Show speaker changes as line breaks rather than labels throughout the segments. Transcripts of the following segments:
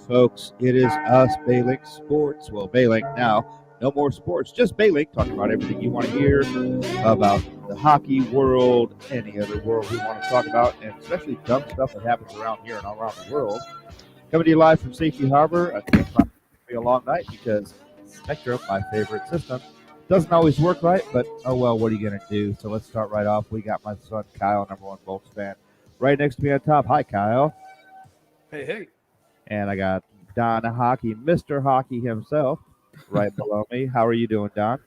folks. It is us, BayLink Sports. Well, BayLink now. No more sports, just BayLink, talking about everything you want to hear about the hockey world, any other world we want to talk about, and especially dumb stuff that happens around here and all around the world. Coming to you live from Safety Harbor. I think it's going to be a long night because Spectrum, my favorite system, doesn't always work right, but oh well, what are you going to do? So let's start right off. We got my son Kyle, #1 Bolts fan, right next to me on top. Hi, Kyle.
Hey.
And I got Don Hockey, Mr. Hockey himself, right below me. How are you doing, Don?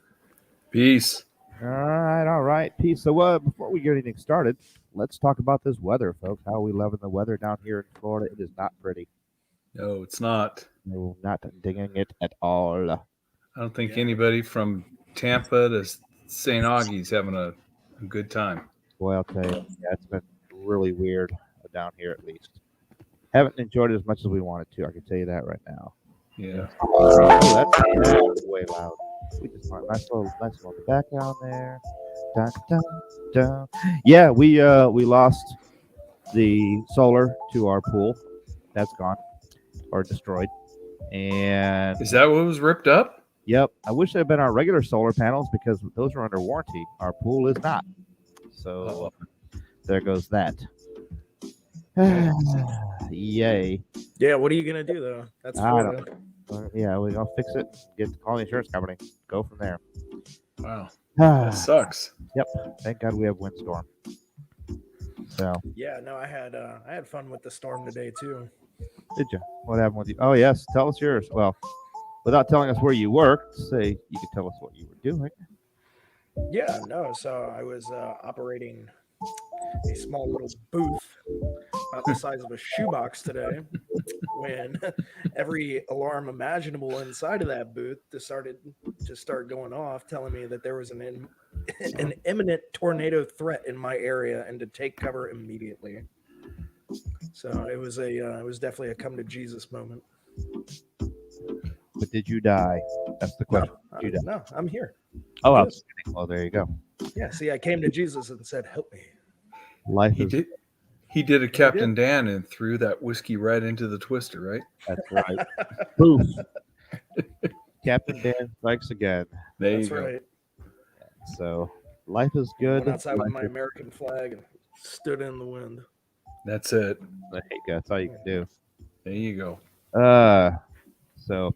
Peace.
All right. Peace. So before we get anything started, let's talk about this weather, folks. How are we loving the weather down here in Florida? It is not pretty.
No, it's not.
No, not digging it at all.
I don't think anybody from Tampa to St. Augie's having a good time.
Boy, I'll tell you, it's been really weird down here at least. Haven't enjoyed it as much as we wanted to. I can tell you that right now.
Yeah.
Oh, that's way loud. We just want a nice little background there. Dun, dun, dun. Yeah, we lost the solar to our pool. That's gone or destroyed. And
is that what was ripped up?
Yep. I wish it had been our regular solar panels because those are under warranty. Our pool is not. So there goes that. Yay.
Yeah, what are you going to do, though? That's Florida.
Yeah, we're going to fix it, call the insurance company, go from there.
Wow. That sucks.
Yep. Thank God we have windstorm. So.
Yeah, no, I had fun with the storm today, too.
Did you? What happened with you? Oh, yes. Tell us yours. Well, without telling us where you worked, say you could tell us what you were doing.
Yeah, no. So I was operating a small little booth about the size of a shoebox today when every alarm imaginable inside of that booth started going off, telling me that there was an imminent tornado threat in my area and to take cover immediately. So it was definitely a come to Jesus moment.
But did you die? That's the question.
No, I'm here.
Oh, well, there you go.
Yeah, see, I came to Jesus and said, "Help me."
He did a Captain Dan and threw that whiskey right into the twister, right?
That's right. Poof. Captain Dan strikes again.
That's
you go. Right.
So life is good.
Went outside with my American flag and stood in the wind.
That's it.
There you go. That's all you can do.
There you go.
So,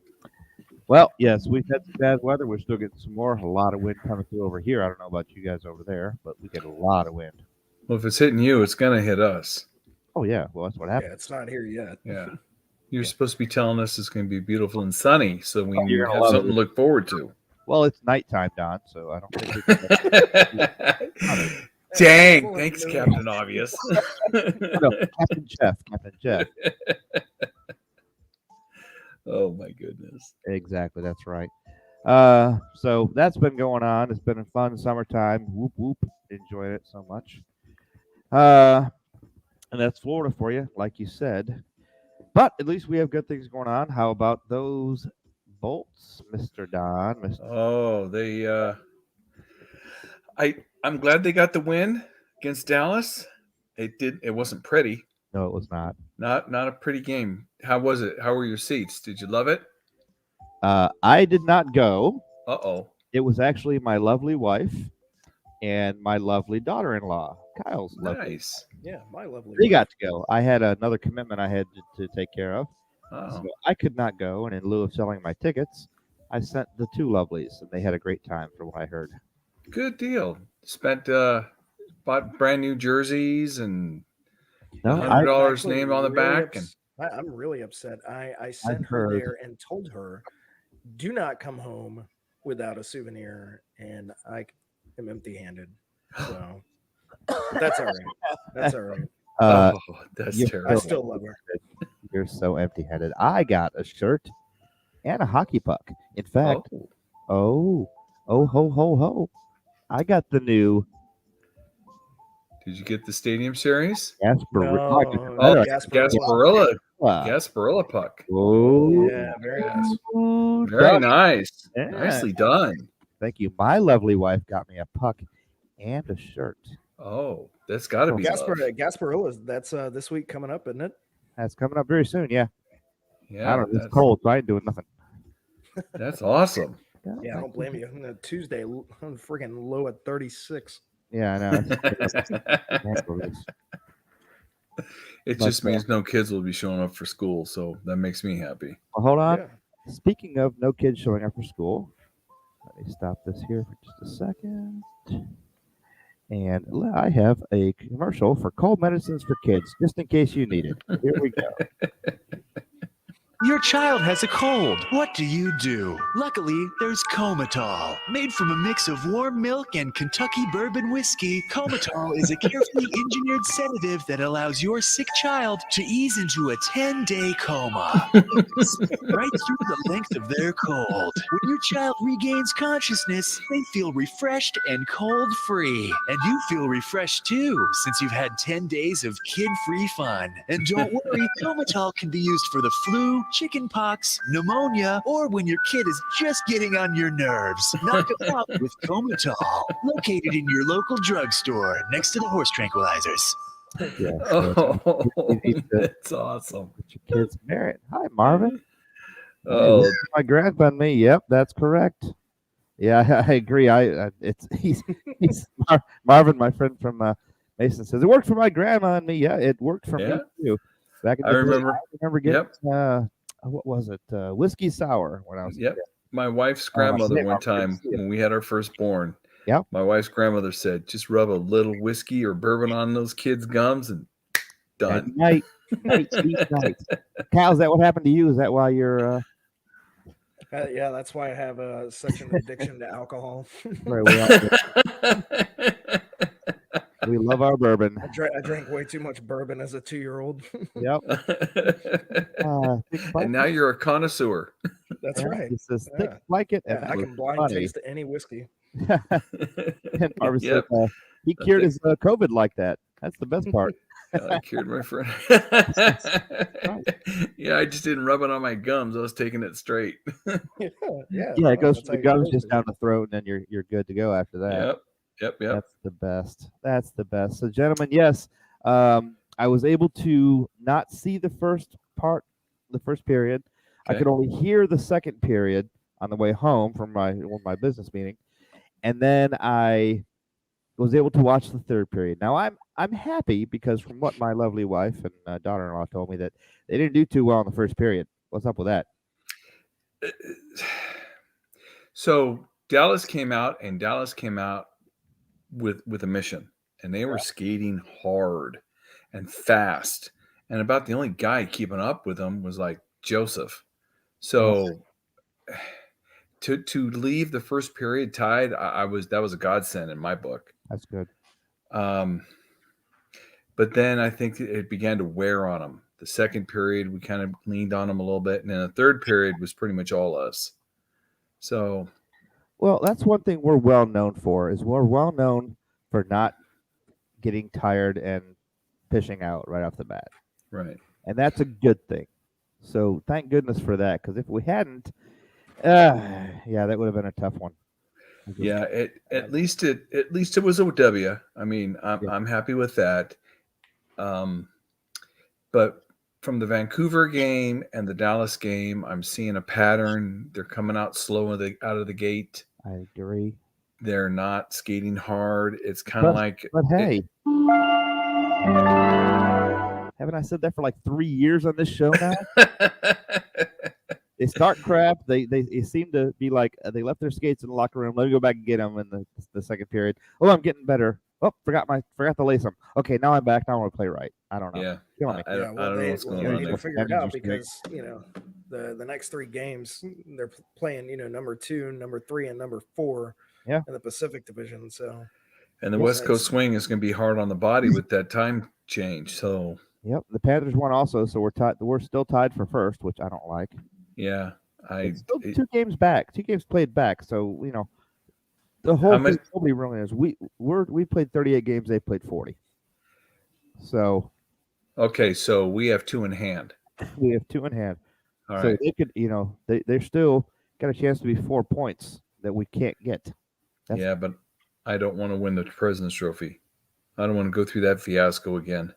well, yes, we've had some bad weather. We're still getting some more. A lot of wind coming through over here. I don't know about you guys over there, but we get a lot of wind.
Well, if it's hitting you, it's going to hit us.
Oh, yeah. Well, that's what happened.
Yeah, it's not here yet.
Yeah. You're supposed to be telling us it's going to be beautiful and sunny, so we have something to look forward to.
Well, it's nighttime, Don, so I don't think
Dang. Thanks, Captain Obvious.
No, Captain Jeff.
Oh, my goodness.
Exactly. That's right. So that's been going on. It's been a fun summertime. Whoop, whoop. Enjoyed it so much. And that's Florida for you, like you said. But at least we have good things going on. How about those Bolts, Mr. Don?
Oh, I'm glad they got the win against Dallas. It wasn't pretty.
No, it was not.
Not a pretty game. How was it? How were your seats? Did you love it?
I did not go.
Uh-oh.
It was actually my lovely wife and my lovely daughter-in-law, Kyle's lovely.
Nice.
Yeah, my lovely
They got to go. I had another commitment I had to take care of.
Oh.
So I could not go, and in lieu of selling my tickets, I sent the two lovelies, and they had a great time from what I heard.
Good deal. Bought brand new jerseys and $100 named on the back.
I'm really upset. I sent her there and told her, do not come home without a souvenir, and I am empty-handed. So that's all right. That's all right.
That's terrible.
I still love her.
You're so empty-handed. I got a shirt and a hockey puck. In fact, ho, ho. I got the new.
Did you get the Stadium Series?
Gasparilla.
Gasparilla puck.
Oh,
yeah, very nice.
Very nice.
Yeah.
Nicely done.
Thank you. My lovely wife got me a puck and a shirt.
Oh, that's got to be
Gasparilla. That's this week coming up, isn't it?
That's coming up very soon. Yeah.
Yeah,
I don't know. It's cold, so I ain't doing nothing.
That's awesome.
Yeah, I don't blame you. Tuesday, I'm freaking low at 36.
Yeah, I know.
It just means no kids will be showing up for school, so that makes me happy.
Well, hold on.
Yeah.
Speaking of no kids showing up for school, let me stop this here for just a second. And I have a commercial for cold medicines for kids, just in case you need it. Here we go.
Your child has a cold. What do? Luckily, there's Comatol. Made from a mix of warm milk and Kentucky bourbon whiskey, Comatol is a carefully engineered sedative that allows your sick child to ease into a 10-day coma. Right through the length of their cold. When your child regains consciousness, they feel refreshed and cold-free. And you feel refreshed too, since you've had 10 days of kid-free fun. And don't worry, Comatol can be used for the flu, chicken pox, pneumonia, or when your kid is just getting on your nerves. Knock them out with Comatol. Located in your local drugstore next to the horse tranquilizers.
Yeah,
that's awesome.
Get your kids married. Hi, Marvin.
Oh,
hey, my grandson, me. Yep, that's correct. Yeah, I agree. He's Marvin, my friend from Mason says it worked for my grandma and me. Yeah, it worked for me too. Back in the day, I remember getting what was it? Whiskey sour when I was.
Yep. My wife's grandmother one time when we had our firstborn.
Yep.
My wife's grandmother said, "Just rub a little whiskey or bourbon on those kids' gums and done."
Night. Cal, is that what happened to you? Is that why you're?
Yeah, that's why I have such an addiction to alcohol.
Right, we love our bourbon.
I drank way too much bourbon as a 2-year-old.
Yep.
And now you're a connoisseur.
That's right.
He says, "Thick like it."
Yeah, I can blind taste any whiskey.
And Marvin said he cured his COVID like that. That's the best part.
I cured my friend. Yeah, I just didn't rub it on my gums. I was taking it straight.
Yeah, it goes from the gums just down the throat, and then you're good to go after that.
Yep.
That's the best. So, gentlemen, yes, I was able to not see the first period. Okay. I could only hear the second period on the way home from my business meeting, and then I was able to watch the third period. Now I'm happy because from what my lovely wife and daughter-in-law told me that they didn't do too well in the first period. What's up with that?
So Dallas came out with a mission, and they were skating hard and fast, and about the only guy keeping up with them was like Joseph. So to leave the first period tied, that was a godsend in my book.
That's good.
But then I think it began to wear on them. The second period, we kind of leaned on them a little bit, and then the third period was pretty much all us. So,
well, that's one thing we're well known for. Is we're well known for not getting tired and pitching out right off the bat.
Right.
And that's a good thing. So thank goodness for that, because if we hadn't, that would have been a tough one.
Yeah, at least it was a W. I mean, I'm happy with that. But from the Vancouver game and the Dallas game, I'm seeing a pattern. They're coming out slow out of the gate.
I agree. They're
not skating hard. It's kind of like.
But hey, haven't I said that for like 3 years on this show now? They start crap. They seem to be like they left their skates in the locker room. Let me go back and get them in the second period. Oh, I'm getting better. Oh, forgot to lace them. Okay, now I'm back. Now I want to play right. I don't know.
Yeah, I don't know what's going on.
They need to figure it out because the next 3 games they're playing number 2, number 3, and number 4 in the Pacific Division. So,
and the West Coast swing is going to be hard on the body with that time change. So,
yep, the Panthers won also, so we're tied. We're still tied for first, which I don't like.
Yeah,
it's still 2 games back. 2 games played back. So the whole thing nobody really knows. We played 38 games. They played 40. So.
Okay, so we have 2 in hand.
We have 2 in hand.
All
so
right.
they could, they're still got a chance to be 4 points that we can't get.
Yeah, but I don't want to win the President's Trophy. I don't want to go through that fiasco again.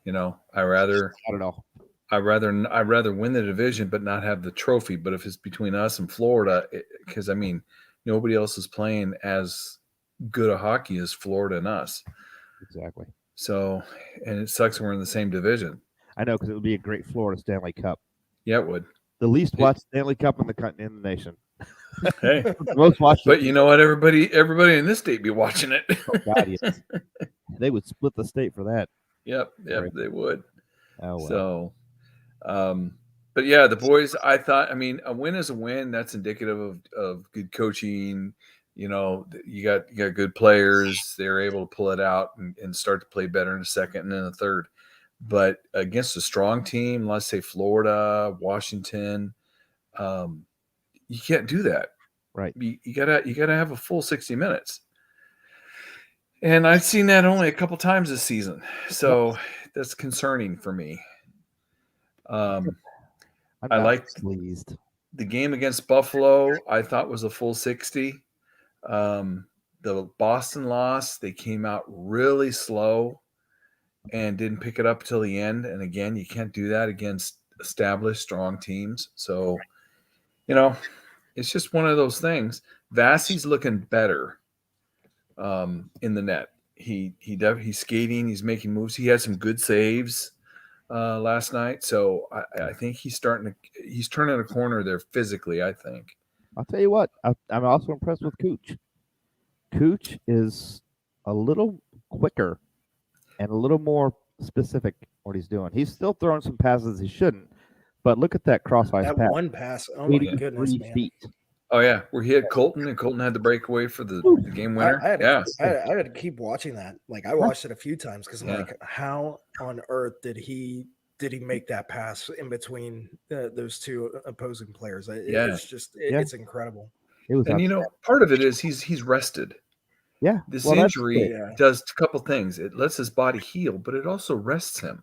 I rather.
Not at all.
I'd rather win the division but not have the trophy. But if it's between us and Florida, because I mean, nobody else is playing as good a hockey as Florida and us.
Exactly.
So, and it sucks we're in the same division.
I know, because it would be a great Florida Stanley Cup.
Yeah, it would.
The least watched Stanley Cup in the nation.
Hey,
The most watched.
but you know what? Everybody in this state be watching it.
Oh, God, yes. They would split the state for that.
Yep,
Right.
they would.
Oh, well.
So, but yeah, the boys, I thought, I mean, a win is a win. That's indicative of good coaching. You know, you got good players. They're able to pull it out and start to play better in the second and in the third. But against a strong team, let's say Florida, Washington, you can't do that.
Right.
You gotta have a full 60 minutes. And I've seen that only a couple times this season. So that's concerning for me. I liked
pleased.
the game against Buffalo. I thought was a full 60. The Boston loss, they came out really slow and didn't pick it up till the end. And again, you can't do that against established, strong teams. So, you know, it's just one of those things. Vassie's looking better in the net. He's skating. He's making moves. He had some good saves last night. So I think he's turning a corner there physically, I think.
I'll tell you what. I'm also impressed with Cooch. Cooch is a little quicker and a little more specific what he's doing. He's still throwing some passes he shouldn't, but look at that cross-ice
That
pass.
one pass. Oh my goodness, man.
Feet.
Oh yeah, where he had Colton and Colton had the breakaway for the game winner.
I had to keep watching that. Like I watched it a few times because I'm like, how on earth did he make that pass in between those two opposing players? It's just it's incredible.
And
you know, part of it is he's rested.
Yeah,
this injury does a couple things. It lets his body heal, but it also rests him.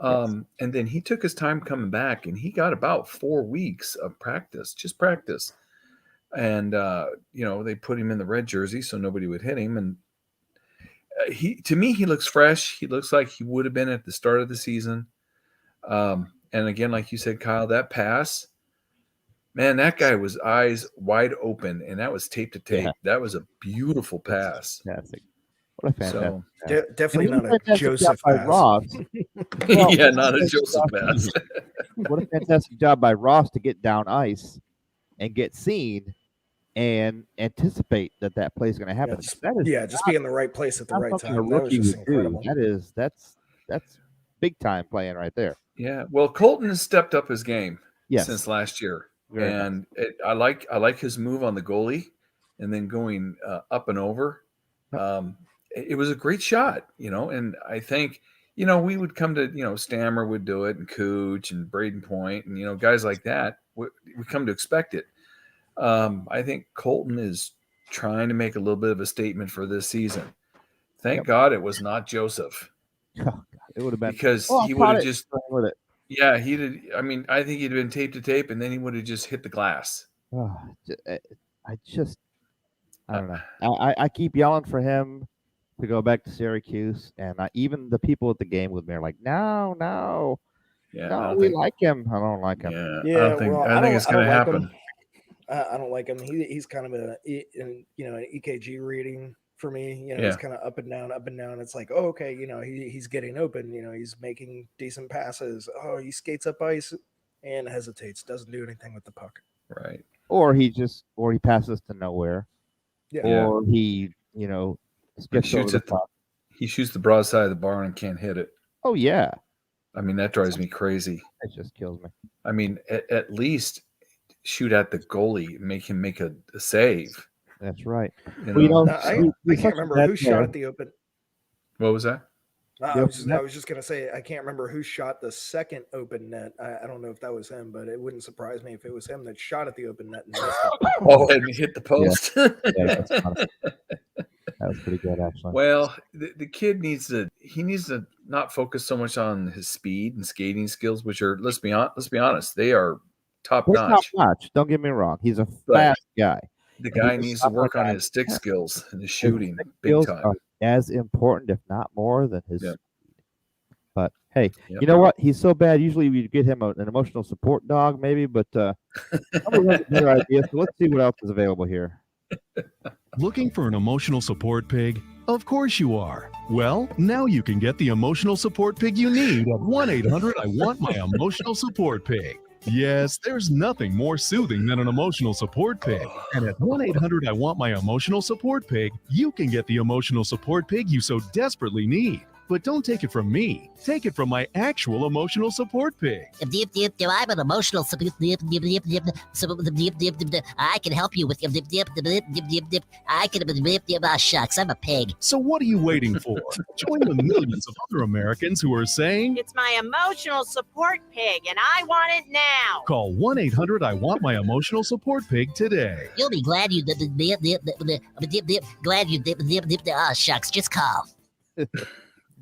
And then he took his time coming back, and he got about 4 weeks of practice. And you know, they put him in the red jersey so nobody would hit him. And to me, he looks fresh. He looks like he would have been at the start of the season. And again, like you said, Kyle, that pass, man, that guy was eyes wide open, and that was tape to tape. Yeah. That was a beautiful pass.
Fantastic. What a fantastic
pass. Definitely not a Joseph pass.
Ross.
Yeah, not a Joseph pass.
What a fantastic job by Ross to get down ice and get seen and anticipate that play is going to happen.
Just be in the right place at the right time.
A rookie would do. That's big time playing right there.
Yeah. Well, Colton has stepped up his game since last year.
Very
and I like his move on the goalie and then going up and over. It was a great shot, you know, and I think, you know, we would come to, you know, Stammer would do it and Cooch and Braden Point and, you know, guys like that. We come to expect it. I think Colton is trying to make a little bit of a statement for this season. Thank God it was not Joseph.
Oh, God, it would have been
because he would have just with it. Yeah, he did. I mean, I think he'd been tape to tape, and then he would have just hit the glass.
Oh, I don't know. I keep yelling for him to go back to Syracuse, and even the people at the game with me are like, no, we like him. I don't like him.
Yeah, I don't think it's going to happen.
I don't like him. He's kind of an EKG reading for me. You know, he's kind of up and down. It's like, oh, okay, you know, he's getting open. You know, he's making decent passes. Oh, he skates up ice and hesitates. Doesn't do anything with the puck.
Right.
Or he passes to nowhere.
Yeah.
Or he, you know,
shoots at he shoots the broadside of the barn and can't hit it.
Oh yeah.
I mean, that drives me crazy.
It just kills me.
I mean, at least shoot at the goalie, make him make a save.
That's right.
You know, I can't remember who shot at the open.
What was that?
I was just going to say, I can't remember who shot the second open net. I don't know if that was him, but it wouldn't surprise me if it was him that shot at the open net. And missed it.
And hit the post.
That was pretty good, actually.
Well, the kid needs to not focus so much on his speed and skating skills, which are, let's be honest, they are top notch.
Don't get me wrong. He's a fast guy.
The guy needs to work on his stick skills and his shooting big time.
Are as important, if not more, than his speed. But hey,
Yep.
you know what? He's so bad. Usually we get him an emotional support dog, maybe, but somebody has a better idea. So let's see what else is available here.
Looking for an emotional support pig? Of course you are. Well, now you can get the emotional support pig you need at 1-800-I-WANT-MY-EMOTIONAL SUPPORT PIG. Yes, there's nothing more soothing than an emotional support pig. And at 1-800-I-WANT-MY-EMOTIONAL SUPPORT PIG, you can get the emotional support pig you so desperately need. But don't take it from me. Take it from my actual emotional support pig.
I'm an emotional support. I can help you with I can. Shucks, I'm a pig.
So what are you waiting for? Join the millions of other Americans who are saying,
It's my emotional support pig, and I want it now.
call 1-800-I-WANT-MY-EMOTIONal SUPPORT PIG today.
You'll be glad you shucks, just call.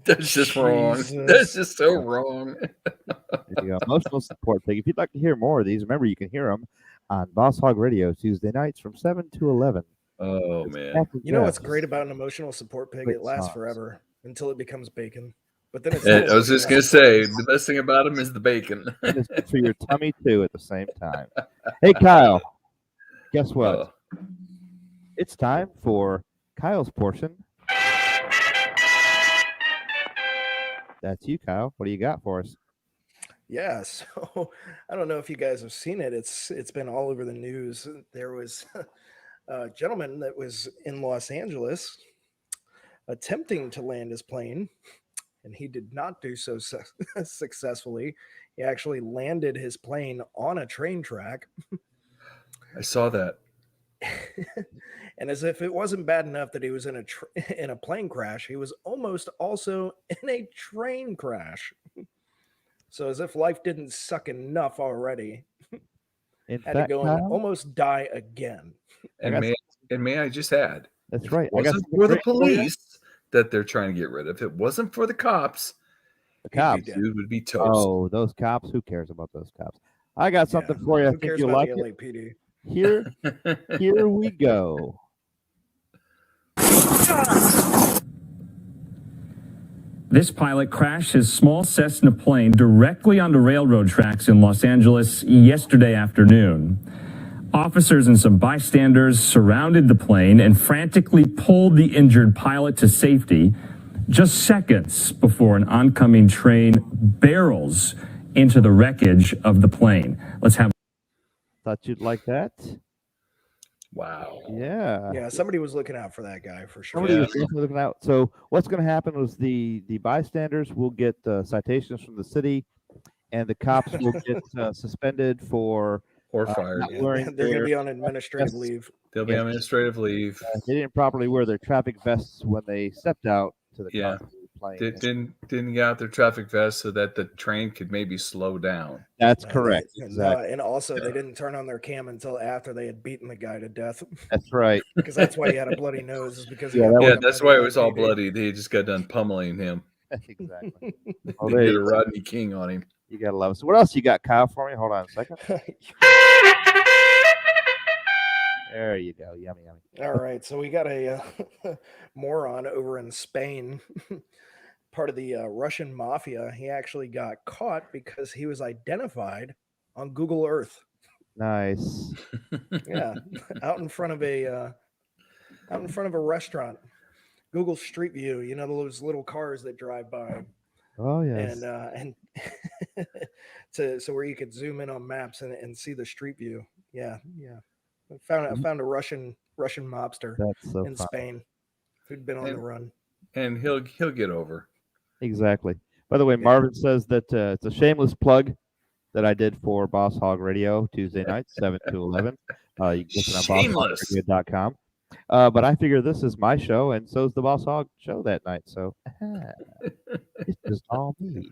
That's just wrong.
Jesus.
That's just so wrong.
There you go. Emotional support pig. If you'd like to hear more of these, remember you can hear them on Boss Hog Radio Tuesday nights from 7 to 11.
Oh, man.
You know what's great about an emotional support pig?
Great
It lasts
songs.
forever until it becomes bacon. But then it's
I was just going to say, the best thing about him is the bacon.
And it's good for your tummy, too, at the same time. Hey, Kyle, guess what?
Oh,
It's time for Kyle's portion. That's you, Kyle. What do you got for us?
Yeah, so I don't know if you guys have seen it. It's been all over the news. There was a gentleman that was in Los Angeles attempting to land his plane, and he did not do so successfully. He actually landed his plane on a train track.
I saw that.
And as if it wasn't bad enough that he was in a plane crash, he was almost also in a train crash. So as if life didn't suck enough already,
In
had to
fact,
go and
Kyle,
almost die again.
And may I just add,
that's right.
it wasn't for the police that they're trying to get rid of. If it wasn't for the cops,
The cops.
dead.
dude would be toast.
Oh, those cops. Who cares about those cops? I got something
Yeah.
for you. I
Who
think
cares
you'll
about
like
the
it.
LAPD?
Here we go.
This pilot crashed his small Cessna plane directly onto railroad tracks in Los Angeles yesterday afternoon. Officers and some bystanders surrounded the plane and frantically pulled the injured pilot to safety just seconds before an oncoming train barrels into the wreckage of the plane. Let's have.
Thought you'd like that.
Wow.
Yeah.
Yeah, somebody was looking out for that guy for sure.
Somebody was definitely looking out. So what's going to happen is the bystanders will get citations from the city, and the cops will get suspended for
Or fired.
not
Yeah,
wearing
they're going to
their-
be on administrative
Yes.
leave.
They'll be on administrative leave.
They didn't properly wear their traffic vests when they stepped out to the
Yeah.
plane.
Didn't get out their traffic vest so that the train could maybe slow down.
That's
No,
correct.
they-
Exactly.
and also, they didn't turn on their cam until after they had beaten the guy to death.
That's right.
Because that's why he had a bloody nose. Is because he
Yeah,
got
that
beat
Yeah,
up by
that's
the
why it was all
LAPD.
bloody. They just got done pummeling him.
Exactly. Oh,
They
there
did
you
a
go.
Rodney King on him.
You gotta love it. So what else you got, Kyle, for me? Hold on a second. There you go. Yummy, yummy.
All right, so we got a moron over in Spain, part of the Russian mafia. He actually got caught because he was identified on Google Earth.
Nice.
Yeah, out in front of a restaurant. Google Street View, you know those little cars that drive by,
Oh yes.
and so where you could zoom in on maps and see the street view. Yeah. I found a Russian mobster
That's so
in
fun.
Spain who'd been on the run.
And he'll get over.
Exactly. By the way, Marvin says that it's a shameless plug that I did for Boss Hog Radio Tuesday nights, 7 to 11. You can listen on
Shameless.
bosshogradio.com. But I figure this is my show, and so is the Boss Hog show that night. So it's just all me.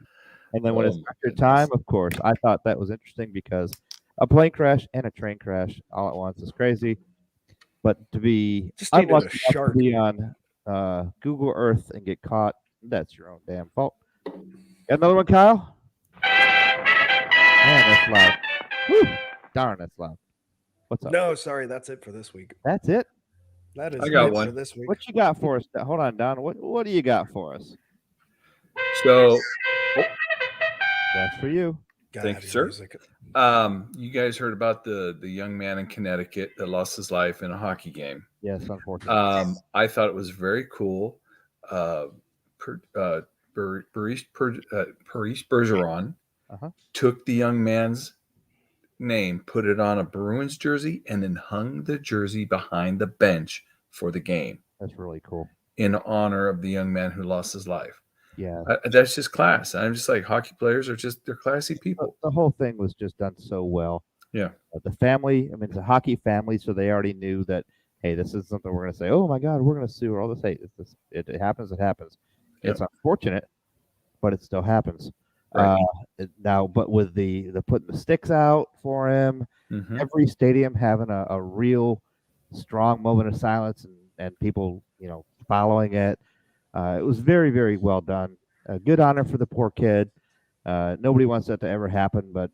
And then when it's
Oh, my
record
goodness.
time, of course, I thought that was interesting because a plane crash and a train crash all at once is crazy. But to be
Just needed a
unlucky enough
shark.
to be on Google Earth and get caught, that's your own damn fault. Got another one, Kyle? Man, that's loud. Woo! Darn, that's loud. What's up?
No, sorry, that's it for this week.
That's it?
That is
I got
it
one.
for this week.
What you got for us? Hold on, Don. What do you got for us?
So
That's for you.
Gotta
Thank
have
you,
your
sir.
music.
You guys heard about the young man in Connecticut that lost his life in a hockey game.
Yes, unfortunately.
I thought it was very cool. Paris Bergeron
Uh-huh.
took the young man's name, put it on a Bruins jersey, and then hung the jersey behind the bench for the game
That's really cool.
in honor of the young man who lost his life.
Yeah.
That's just class. I'm just like, hockey players are they're classy people.
The whole thing was just done so well.
Yeah.
The family, I mean, it's a hockey family, so they already knew that, hey, this is something we're going to say, oh my God, we're going to sue or all this. Hey, it happens, it happens.
Yep.
It's unfortunate, but it still happens.
Right.
Now, but with the putting the sticks out for him,
Mhm.
every stadium having a real strong moment of silence and people, following it. It was very, very well done. Good honor for the poor kid. Nobody wants that to ever happen, but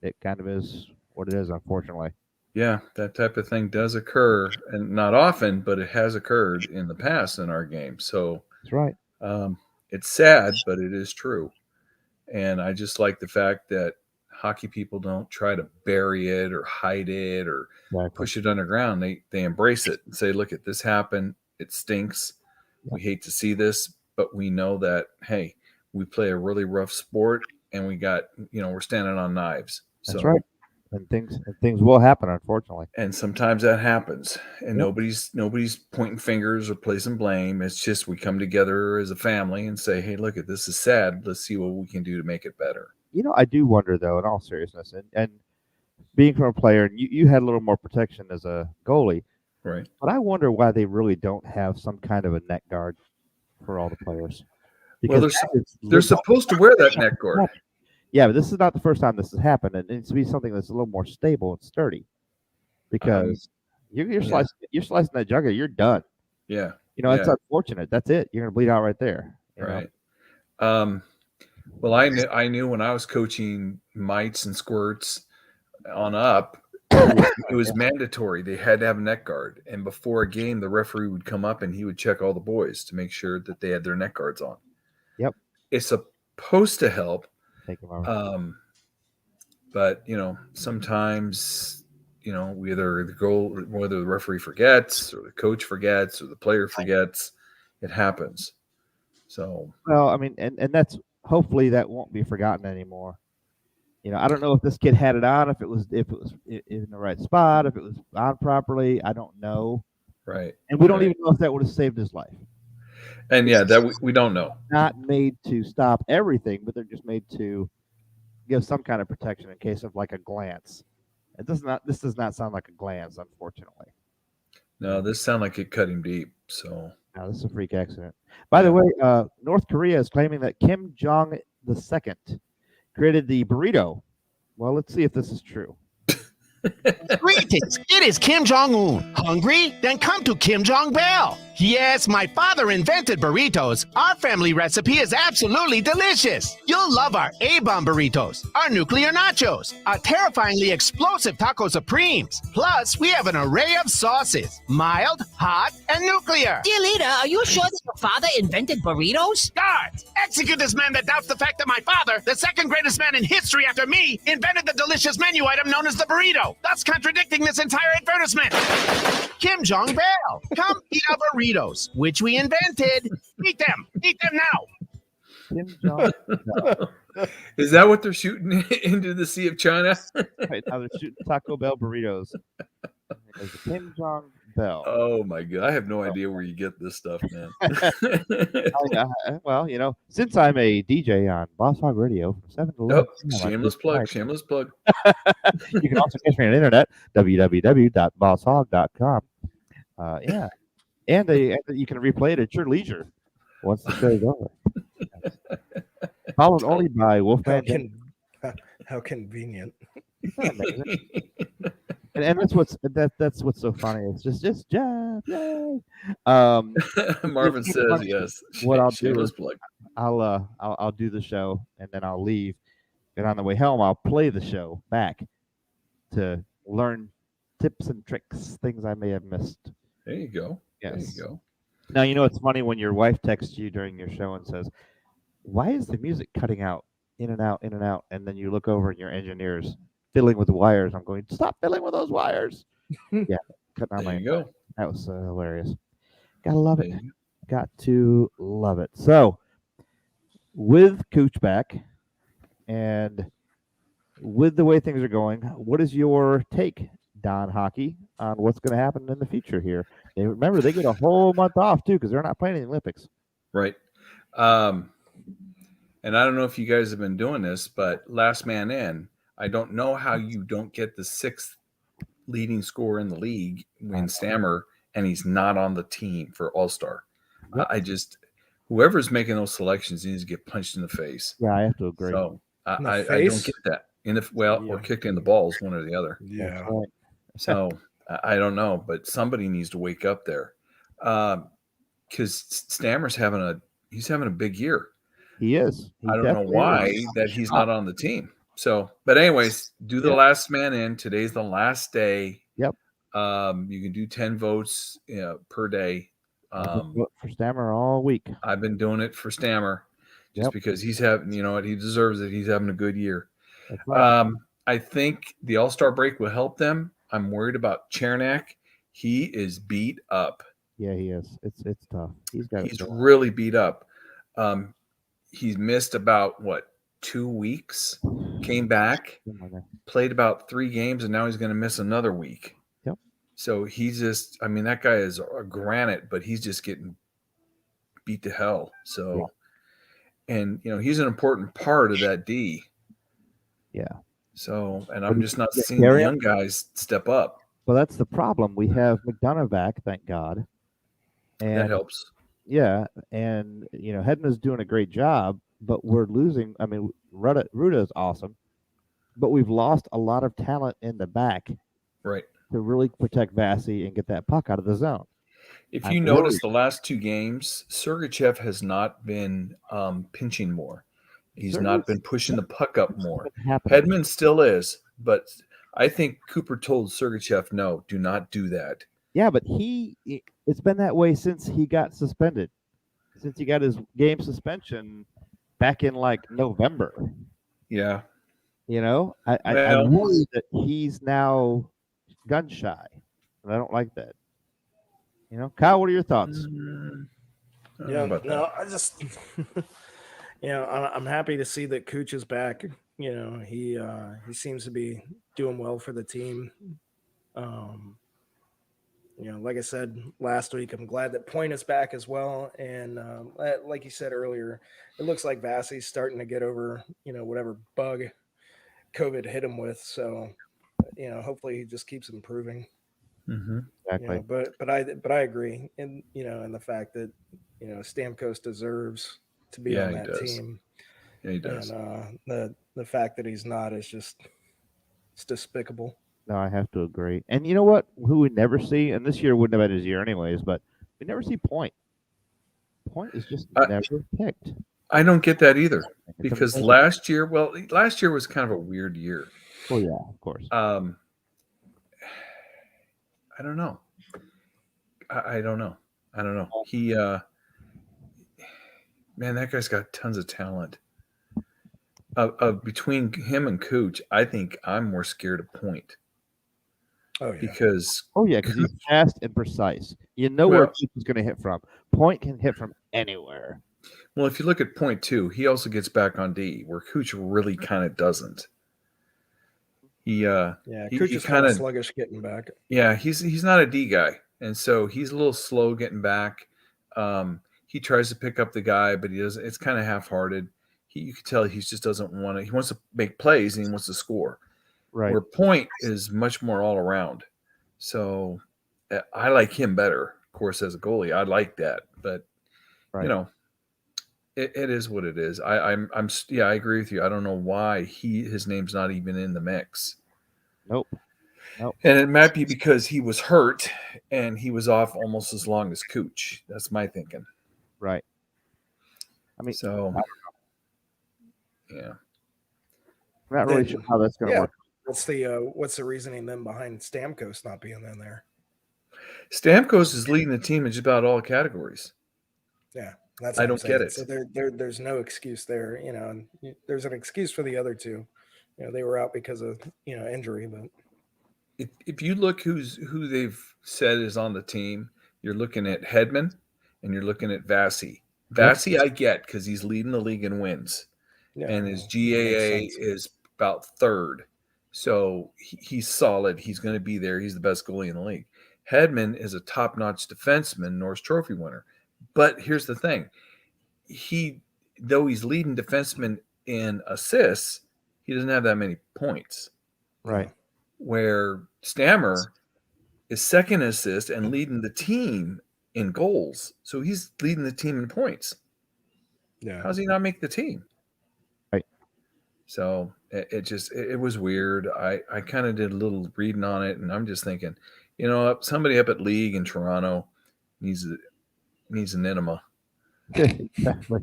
it kind of is what it is, unfortunately.
Yeah, that type of thing does occur, and not often, but it has occurred in the past in our game. So
That's right.
it's sad, but it is true. And I just like the fact that hockey people don't try to bury it or hide it or
Exactly.
push it underground. They embrace it and say, look, this happened. It stinks.
Yeah.
We hate to see this, but we know that, hey, we play a really rough sport and we got, we're standing on knives.
That's right. And things will happen, unfortunately.
And sometimes that happens. And
Yep.
nobody's pointing fingers or placing blame. It's just we come together as a family and say, hey, look, this is sad. Let's see what we can do to make it better.
I do wonder, though, in all seriousness, and being from a player, and you had a little more protection as a goalie,
Right.
but I wonder why they really don't have some kind of a neck guard for all the players.
Well, they're supposed to wear that neck guard.
Yeah, but this is not the first time this has happened. It needs to be something that's a little more stable and sturdy, because you're slicing that jugular, you're done.
Yeah,
it's unfortunate. That's it. You're gonna bleed out right there.
Right. Well, I knew when I was coaching mites and squirts on up, it was mandatory. They had to have a neck guard, and before a game, the referee would come up and he would check all the boys to make sure that they had their neck guards on.
Yep.
It's supposed to help.
Take them over.
But sometimes whether the referee forgets or the coach forgets or the player forgets, it happens. So
well, I mean, and that's hopefully that won't be forgotten anymore. I don't know if this kid had it on, if it was in the right spot, if it was on properly. I don't know.
Right.
And we don't even know if that would have saved his life.
And that we don't know.
Not made to stop everything, but they're just made to give some kind of protection in case of like a glance. This does not sound like a glance, unfortunately.
No, this sounded like it cut him deep. So
no, this is a freak accident. By the way, North Korea is claiming that Kim Jong II created the burrito. Well, let's see if this is true.
Greetings, it is Kim Jong-un. Hungry? Then come to Kim Jong-bell. Yes, my father invented burritos. Our family recipe is absolutely delicious. You'll love our A-bomb burritos, our nuclear nachos, our terrifyingly explosive taco supremes. Plus, we have an array of sauces, mild, hot, and nuclear.
Dear leader, are you sure that your father invented burritos?
Guards, execute this man that doubts the fact that my father, the second greatest man in history after me, invented the delicious menu item known as the burrito, thus contradicting this entire advertisement. Kim Jong-bell, come eat our burritos, which we invented. Eat them now.
Kim Jong.
Is that what they're shooting into the Sea of China?
Right now they're shooting Taco Bell burritos. Kim Jong Bell.
Oh my God, I have no idea where you get this stuff, man.
Well, since I'm a DJ on Boss Hog Radio from 7 to 11.
Shameless plug. Shameless plug.
You can also catch me on the internet, www.bosshog.com. Yeah. And you can replay it at your leisure once the show's over. Followed only by Wolfman.
How convenient.
And that's what's so funny. It's just Jeff. Yay.
Marvin says yes.
What I'll do
Shameless
is
plug.
I'll do the show and then I'll leave. And on the way home, I'll play the show back to learn tips and tricks, things I may have missed.
There you go.
Yes.
There you go.
Now, it's funny when your wife texts you during your show and says, why is the music cutting out, in and out, in and out? And then you look over and your engineer's fiddling with the wires. I'm going, stop fiddling with those wires. Yeah, cutting out
There
my.
you go.
That was hilarious. Gotta love it.
There you
Got to love it. So, with Cooch back and with the way things are going, what is your take, Don Hockey, on what's going to happen in the future here? Remember, they get a whole month off too because they're not playing in the Olympics.
Right. And I don't know if you guys have been doing this, but last man in, I don't know how you don't get the 6th leading scorer in the league in Stammer, and he's not on the team for All-Star.
Yep.
I just, whoever's making those selections needs to get punched in the face.
Yeah, I have to agree.
So
In the
I don't
face?
get that. Or kicked in the balls, one or the other.
Yeah.
Right.
So I don't know, but somebody needs to wake up there, because Stammer's having a big year.
He is. He
I don't know
definitely
why
is.
that he's not on the team. So, but anyways, do the
Yep.
last man in. Today's the last day.
Yep.
You can do 10 votes per day.
I've been voting for Stammer all week.
I've been doing it for Stammer just
Yep.
because he's having, you know what, he deserves it. He's having a good year.
That's right.
I think the All-Star break will help them. I'm worried about Chernak. He is beat up.
Yeah, he is. It's tough.
He's really beat up. He's missed about 2 weeks, came back, played about 3 games, and now he's going to miss another week.
Yep.
So he's just, I mean, that guy is a granite, but he's just getting beat to hell. So, and he's an important part of that D.
Yeah.
So, and I'm just not
Yeah,
seeing the
Gary-
young guys step up.
Well, that's the problem. We have McDonough back, thank God. And
That helps.
yeah, and Hedman's doing a great job, but we're losing. I mean, Ruda is awesome, but we've lost a lot of talent in the back
Right.
to really protect Vassy and get that puck out of the zone.
If
I'm
you notice
worried.
the last 2 games, Sergachev has not been pinching more. He's not been pushing the puck up more.
Happening.
Hedman still is, but I think Cooper told Sergachev, no, do not do that.
Yeah, but it's been that way since he got suspended, since he got his game suspension back in like November.
Yeah.
I worry that he's now gun shy, and I don't like that. Kyle, what are your thoughts?
I don't
Yeah,
know about that.
no, I just, I'm happy to see that Cooch is back. He seems to be doing well for the team. Like I said last week, I'm glad that Point is back as well. And like you said earlier, it looks like Vassy's starting to get over, whatever bug COVID hit him with. So, hopefully he just keeps improving.
Mm-hmm.
Exactly.
But I agree in the fact that Stamkos deserves to be on
he
that
does.
team.
Yeah, he does.
And the fact that he's not is just it's despicable.
No, I have to agree. And you know what? Who we never see, and this year wouldn't have been his year anyways, but we never see Point. Point is just never picked.
I don't get that either,
It's
because
amazing.
last year was kind of a weird year.
Oh yeah, of course.
I don't know. I don't know. He, man, that guy's got tons of talent. Between him and Cooch, I think I'm more scared of Point.
Oh yeah.
Because
he's fast and precise. You know where Cooch is going to hit from. Point can hit from anywhere.
Well, if you look at Point too, he also gets back on D, where Cooch really kind of doesn't.
Cooch is kind of sluggish getting back.
Yeah, he's not a D guy, and so he's a little slow getting back. He tries to pick up the guy, but he doesn't. It's kind of half-hearted. You can tell he just doesn't want to. He wants to make plays and he wants to score.
Right.
Where Point is much more all around. So I like him better, of course, as a goalie. I like that, but it is what it is. I agree with you. I don't know why his name's not even in the mix.
Nope.
And it might be because he was hurt and he was off almost as long as Cooch. That's my thinking.
Right. I mean,
so yeah.
I'm not really sure how that's going to work.
What's the reasoning then behind Stamkos not being in there?
Stamkos is leading the team in just about all categories.
Yeah. That's
I
what I'm
don't get
saying.
it.
So there's no excuse there, and there's an excuse for the other two. They were out because of injury, but
If you look who they've said is on the team, you're looking at Hedman and you're looking at Vassy. Vassy, I get because he's leading the league in wins, and his
makes
GAA
sense.
is about third, so he's solid. He's going to be there. He's the best goalie in the league. Hedman is a top-notch defenseman, Norris Trophy winner. But here's the thing: though he's leading defenseman in assists, he doesn't have that many points.
Right.
Where Stammer is second assist and leading the team in goals. So he's leading the team in points.
Yeah.
How does he not make the team?
Right.
So it was weird. I kind of did a little reading on it, and I'm just thinking, somebody up at League in Toronto needs an enema.
Exactly.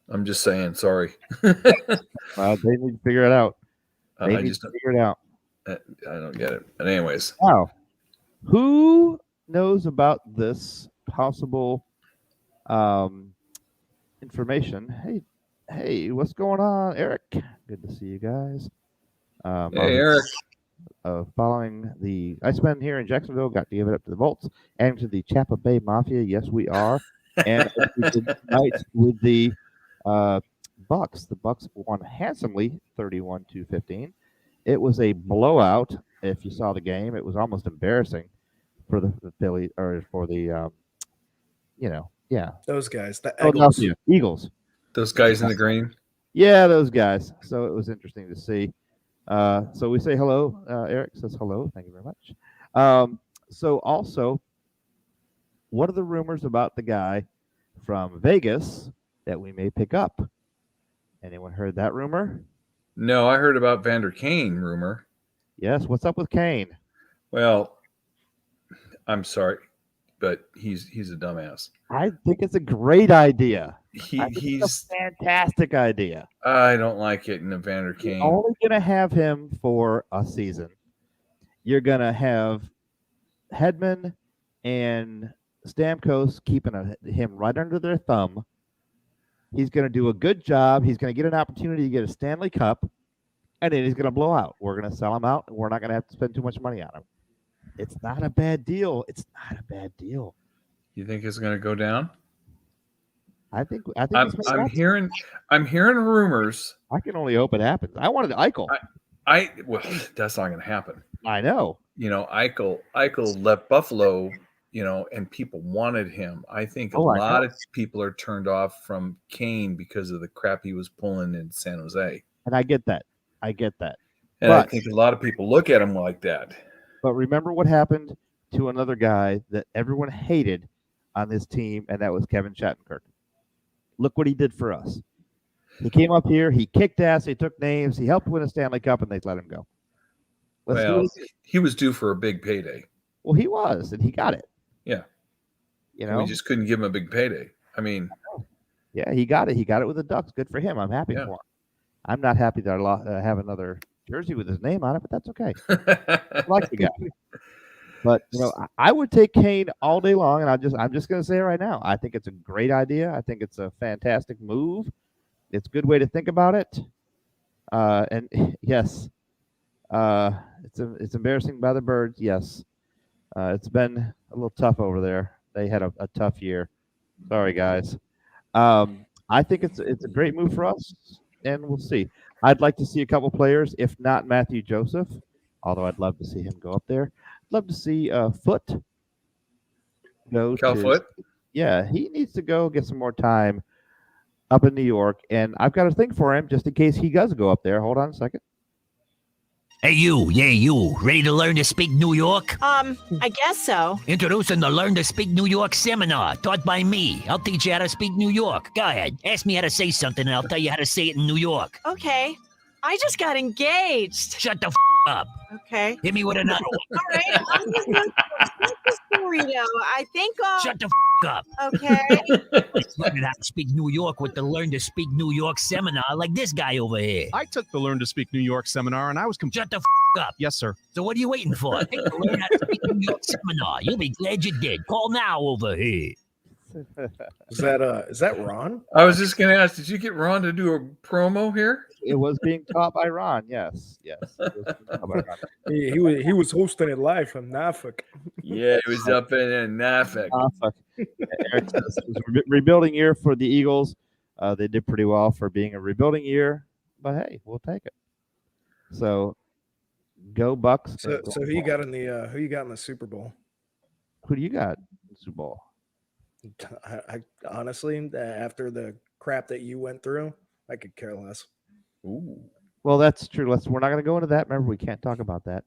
I'm just saying, sorry.
Well, they need to figure it out. They
I
need
just
to figure it out.
I don't get it. But anyways,
Now, who knows about this possible information? Hey, what's going on, Eric? Good to see you guys.
hey, Eric.
Following the Iceman here in Jacksonville, got to give it up to the Volts and to the Tampa Bay Mafia. Yes, we are. And tonight with the Bucks. The Bucks won handsomely, 31-15. It was a blowout. If you saw the game, it was almost embarrassing for the Philly or for the
Those guys, the
Philadelphia Eagles.
Those guys in the green.
Yeah, those guys. So it was interesting to see. So we say hello. Eric says hello. Thank you very much. So also, what are the rumors about the guy from Vegas that we may pick up? Anyone heard that rumor?
No, I heard about Vander Kane rumor.
Yes. What's up with Kane?
Well, I'm sorry, but he's a dumbass.
I think it's a great idea.
He's
a fantastic idea.
I don't like it in the Vander Kane.
You're only going to have him for a season. You're going to have Hedman and Stamkos keeping him right under their thumb. He's going to do a good job. He's going to get an opportunity to get a Stanley Cup, and then he's going to blow out. We're going to sell him out, and we're not going to have to spend too much money on him. It's not a bad deal. It's not a bad deal.
You think it's going to go down?
I think
I'm hearing rumors.
I can only hope it happens. I wanted Eichel.
Well, that's not going to happen.
I know.
Eichel left Buffalo, and people wanted him. I think a lot of people are turned off from Kane because of the crap he was pulling in San Jose.
And I get that.
And I think a lot of people look at him like that.
But remember what happened to another guy that everyone hated on this team, and that was Kevin Shattenkirk. Look what he did for us. He came up here, he kicked ass, he took names, he helped win a Stanley Cup, and they let him go.
He was due for a big payday.
Well, he was, and he got it.
Yeah. We just couldn't give him a big payday. I mean.
Yeah, he got it. He got it with the Ducks. Good for him. I'm happy for him. I'm not happy that I have another jersey with his name on it, but that's okay. I like the guy. But I would take Kane all day long, and I'm just going to say it right now. I think it's a great idea. I think it's a fantastic move. It's a good way to think about it. And yes, it's embarrassing by the Birds. Yes, it's been a little tough over there. They had a tough year. Sorry, guys. I think it's a great move for us, and we'll see. I'd like to see a couple players, if not Matthew Joseph, although I'd love to see him go up there. Love to see Foot go.
Cal Foot?
Yeah, he needs to go get some more time up in New York, and I've got a thing for him just in case he does go up there. Hold on a second.
Hey, you, ready to learn to speak New York?
I guess so.
Introducing the Learn to Speak New York seminar, taught by me. I'll teach you how to speak New York. Go ahead, ask me how to say something, and I'll tell you how to say it in New York.
Okay. I just got engaged.
Shut the up.
Okay.
Hit me with another one.
All right. I'm just going to burrito. I think I'll...
Shut the up.
Okay.
Let's learn how to speak New York with the Learn to Speak New York seminar like this guy over here.
I took the Learn to Speak New York seminar, and I was
Shut the up.
Yes, sir.
So what are you waiting for? Take the Learn How to Speak New York seminar. You'll be glad you did. Call now over here.
Is that Ron?
I was just going to ask, did you get Ron to do a promo here?
It was being taught by Ron. Yes. It was being taught by Ron.
He was hosting it live from Norfolk.
Yeah, it was up in Norfolk.
Eric says it was a rebuilding year for the Eagles. They did pretty well for being a rebuilding year, but hey, we'll take it. So, go Bucks.
So who you got in the Super Bowl?
Who do you got in the Super Bowl?
I honestly, after the crap that you went through, I could care less.
Ooh.
Well, that's true. We're not going to go into that. Remember, we can't talk about that.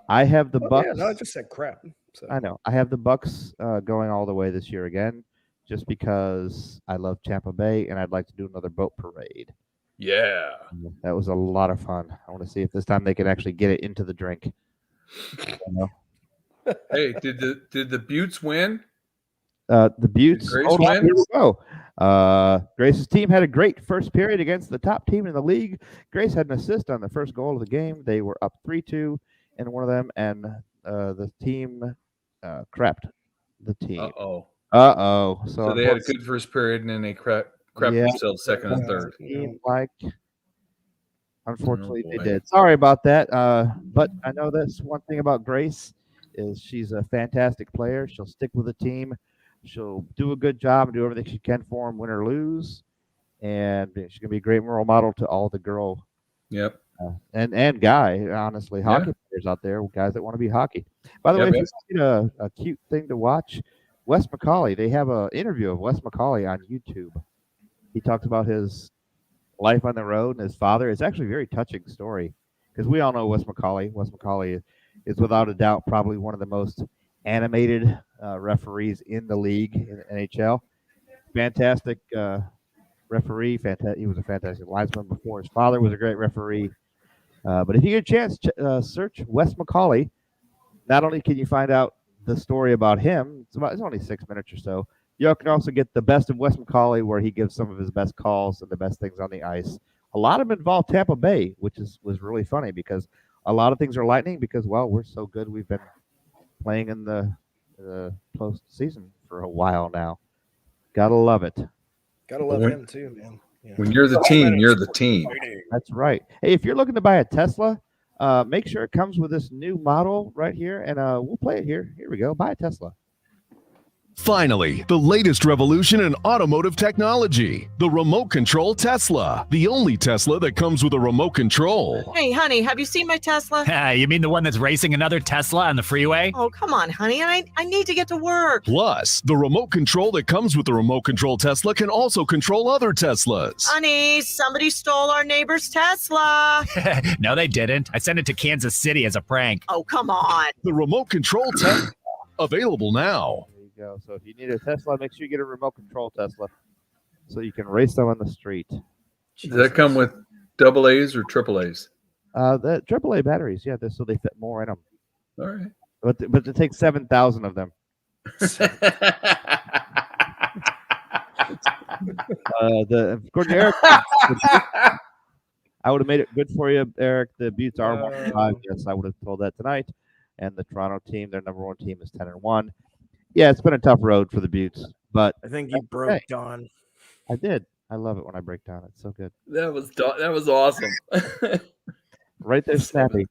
I have the Bucks.
Yeah, no, I just said crap. So.
I know. I have the Bucks going all the way this year again, just because I love Tampa Bay and I'd like to do another boat parade.
Yeah.
That was a lot of fun. I want to see if this time they can actually get it into the drink.
Hey, did the Buttes win?
The Buttes.
Grace
Hold on,
win?
here we go. Grace's team had a great first period against the top team in the league. Grace had an assist on the first goal of the game. They were up 3-2 in one of them, and the team crapped the team.
Uh-oh.
So
So they had a good first period, and then they crept themselves second and third.
Unfortunately,
Oh,
they
boy.
did. Sorry about that. But I know that's one thing about Grace is she's a fantastic player. She'll stick with the team. She'll do a good job and do everything she can for them, win or lose. And she's going to be a great role model to all the girl and guy, honestly, hockey players out there, guys that want to be hockey. By the way, if you need a cute thing to watch, Wes McCauley, they have an interview of Wes McCauley on YouTube. He talks about his life on the road and his father. It's actually a very touching story because we all know Wes McCauley. Wes McCauley is without a doubt probably one of the most animated referees in the league in the NHL. Fantastic referee. He was a fantastic linesman before. His father was a great referee. But if you get a chance, search Wes McCauley. Not only can you find out the story about him, it's only 6 minutes or so. You can also get the best of Wes McCauley, where he gives some of his best calls and the best things on the ice. A lot of them involve Tampa Bay, which was really funny because a lot of things are lightning because, well, we're so good. We've been playing in the postseason for a while now. Gotta love it.
Gotta love him too, man. Yeah.
When you're the team, you're the team.
That's right. Hey, if you're looking to buy a Tesla, make sure it comes with this new model right here, and we'll play it here. Here we go. Buy a Tesla.
Finally, the latest revolution in automotive technology, the remote control Tesla. The only Tesla that comes with a remote control.
Hey, honey, have you seen my Tesla?
You mean the one that's racing another Tesla on the freeway?
Oh, come on, honey. I need to get to work.
Plus, the remote control that comes with the remote control Tesla can also control other Teslas.
Honey, somebody stole our neighbor's Tesla.
No, they didn't. I sent it to Kansas City as a prank.
Oh, come on.
The remote control Tesla, available now.
Go. So if you need a Tesla, make sure you get a remote control Tesla so you can race them on the street.
Does that come with AA's or AAA's?
The AAA batteries, yeah, so they fit more in them.
All right.
But it takes 7,000 of them. According to Eric, I would have made it good for you, Eric. The Buttes are 1-5. Yes, I would have told that tonight. And the Toronto team, their number one team, is 10-1. Yeah, it's been a tough road for the Buttes, but
I think you broke Don.
I did. I love it when I break down. It's so good.
That was awesome.
Right there, snappy.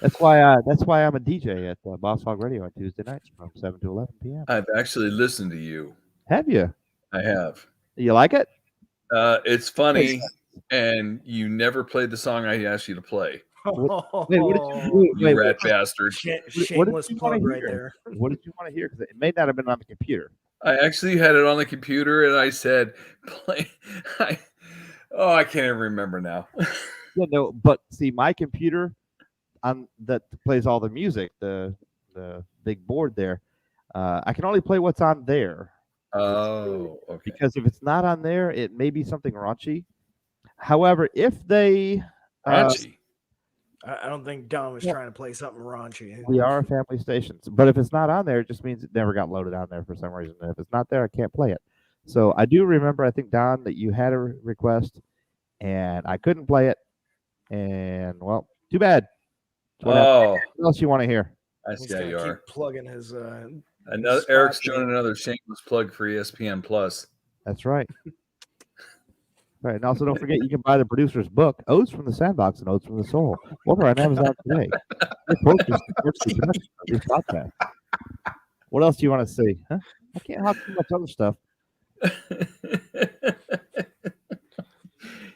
That's why I'm a DJ at Boss Hog Radio on Tuesday nights from 7 to 11 p.m.
I've actually listened to you.
Have you?
I have.
You like it?
It's funny, and you never played the song I asked you to play.
You
rat bastard.
Shameless plug right there.
What did you want to hear? Because it may not have been on the computer.
I actually had it on the computer, and I said, "Play." I can't even remember now.
Yeah, no, but see, my computer that plays all the music, the big board there, I can only play what's on there.
Oh, okay.
Because if it's not on there, it may be something raunchy. However, if they
raunchy.
I don't think Don was trying to play something raunchy.
We are a family station. But if it's not on there, it just means it never got loaded on there for some reason. And if it's not there, I can't play it. So I do remember, I think, Don, that you had a request, and I couldn't play it. And, well, too bad. What else you want to hear?
I see how you are.
Keep plugging his
Eric's doing another shameless plug for ESPN Plus.
That's right. Right, and also don't forget you can buy the producer's book, Odes from the Sandbox and Odes from the Soul, over on Amazon today. This book just supports the production of this podcast. What else do you want to say? Huh? I can't talk too much other stuff.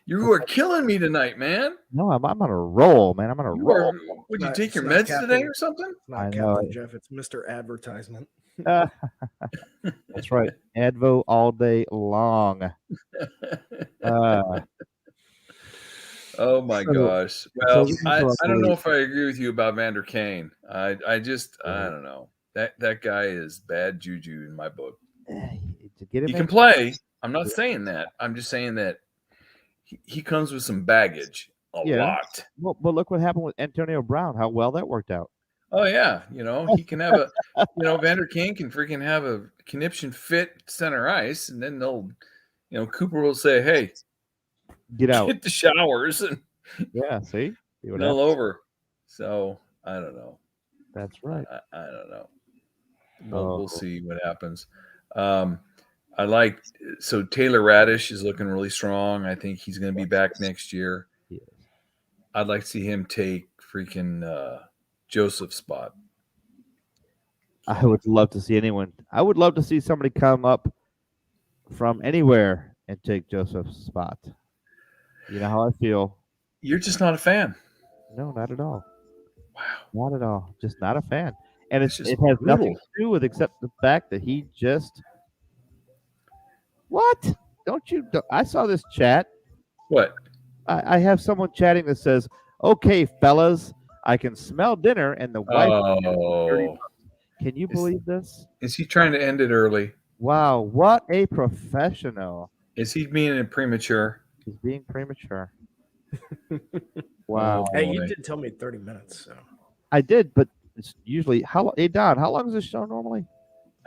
You are killing me tonight, man.
No, I'm on a roll, man. I'm on a roll.
Would you take your meds today or something?
It's not
I know.
Captain Jeff. It's Mr. Advertisement.
That's right. Advo all day long.
Oh my gosh. Well, I don't know if I agree with you about Vander Kane. I don't know. That guy is bad juju in my book. He can play. I'm not saying that. I'm just saying that he comes with some baggage. A lot.
Well, but look what happened with Antonio Brown. How well that worked out.
Oh yeah, he can have Vander Kane can freaking have a conniption fit center ice, and then they'll, Cooper will say, "Hey,
get out,
get the showers," and
see
what over. So I don't know.
That's right.
I don't know. We'll see what happens. So Taylor Radish is looking really strong. I think he's going to be back next year.
Yes.
I'd like to see him take freaking Joseph's spot.
I would love to see anyone. I would love to see somebody come up from anywhere and take Joseph's spot. You know how I feel.
You're just not a fan.
No, not at all.
Wow.
Not at all. Just not a fan. And it has
brutal.
nothing to do with except the fact that he just. What? I saw this chat.
What?
I have someone chatting that says, "Okay, fellas, I can smell dinner," and the wife.
Oh.
Can you believe this?
Is he trying to end it early?
Wow, what a professional.
Is he being premature?
He's being premature. Wow.
Hey, you did tell me 30 minutes. So
I did, but it's usually Hey Don, how long is this show normally?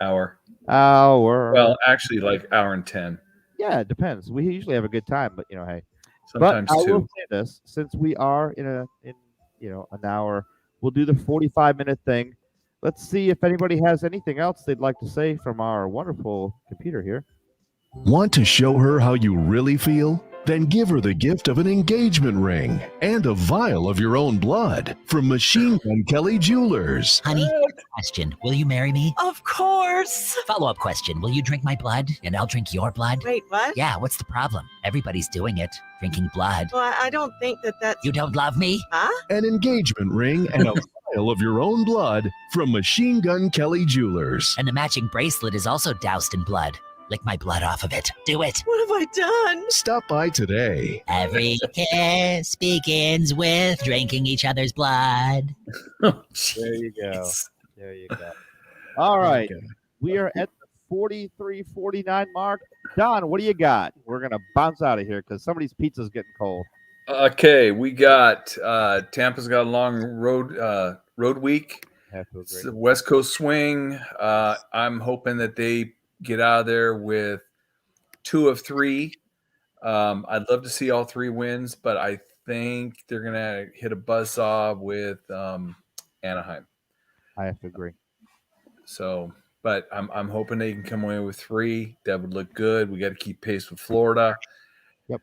Hour.
Well,
actually, like hour and 10.
Yeah, it depends. We usually have a good time, but hey.
Sometimes
but I
two.
will say this: since we are in an hour, we'll do the 45-minute thing. Let's see if anybody has anything else they'd like to say from our wonderful computer here.
Want to show her how you really feel? Then give her the gift of an engagement ring and a vial of your own blood from Machine Gun Kelly Jewelers.
Honey, question. Will you marry me?
Of course.
Follow-up question. Will you drink my blood and I'll drink your blood?
Wait, what?
Yeah, what's the problem? Everybody's doing it. Drinking blood.
Well, I don't think that's...
You don't love me?
Huh?
An engagement ring and a vial of your own blood from Machine Gun Kelly Jewelers.
And the matching bracelet is also doused in blood. Lick my blood off of it. Do it.
What have I done?
Stop by today.
Every kiss begins with drinking each other's blood.
There you go. There you go. All right. Okay. We are at the 43-49 mark. Don, what do you got? We're going to bounce out of here because somebody's pizza's getting cold.
Okay. We got Tampa's got a long road week. It's the West Coast swing. I'm hoping that they get out of there with 2 of 3. I'd love to see all 3 wins, but I think they're going to hit a buzzsaw with Anaheim.
I have to agree.
So, but I'm hoping they can come away with 3. That would look good. We got to keep pace with Florida.
Yep.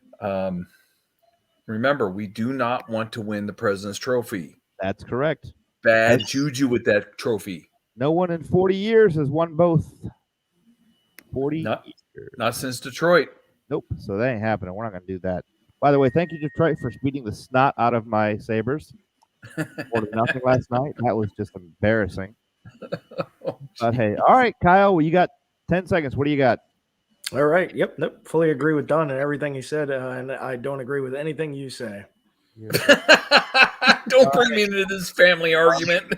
Remember, we do not want to win the President's Trophy.
That's correct.
Bad juju with that trophy.
No one in 40 years has won both. 40 years.
Not since Detroit.
Nope. So that ain't happening. We're not going to do that. By the way, thank you, Detroit, for beating the snot out of my Sabres. 4-0 last night. That was just embarrassing. But hey, all right, Kyle, well, you got 10 seconds. What do you got?
All right. Yep. Nope. Fully agree with Don and everything he said, and I don't agree with anything you say.
Don't bring me into this family argument.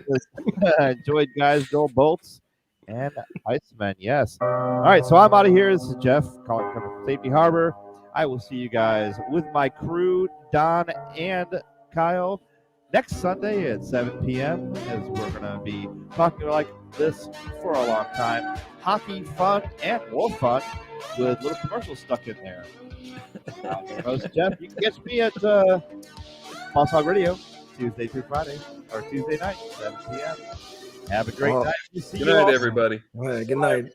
Enjoyed, guys. Go Bolts and Iceman. Yes. All right. So I'm out of here. This is Jeff calling from Safety Harbor. I will see you guys with my crew, Don and Kyle, next Sunday at 7 p.m. as we're going to be talking like this for a long time. Hockey fun and more fun with little commercials stuck in there. I'm your host, Jeff. You can catch me at Boss Hog Radio Tuesday through Friday, or Tuesday night, 7 p.m. Have a great
Oh.
night. We'll see
Good
you
night,
all.
everybody.
All right, good night.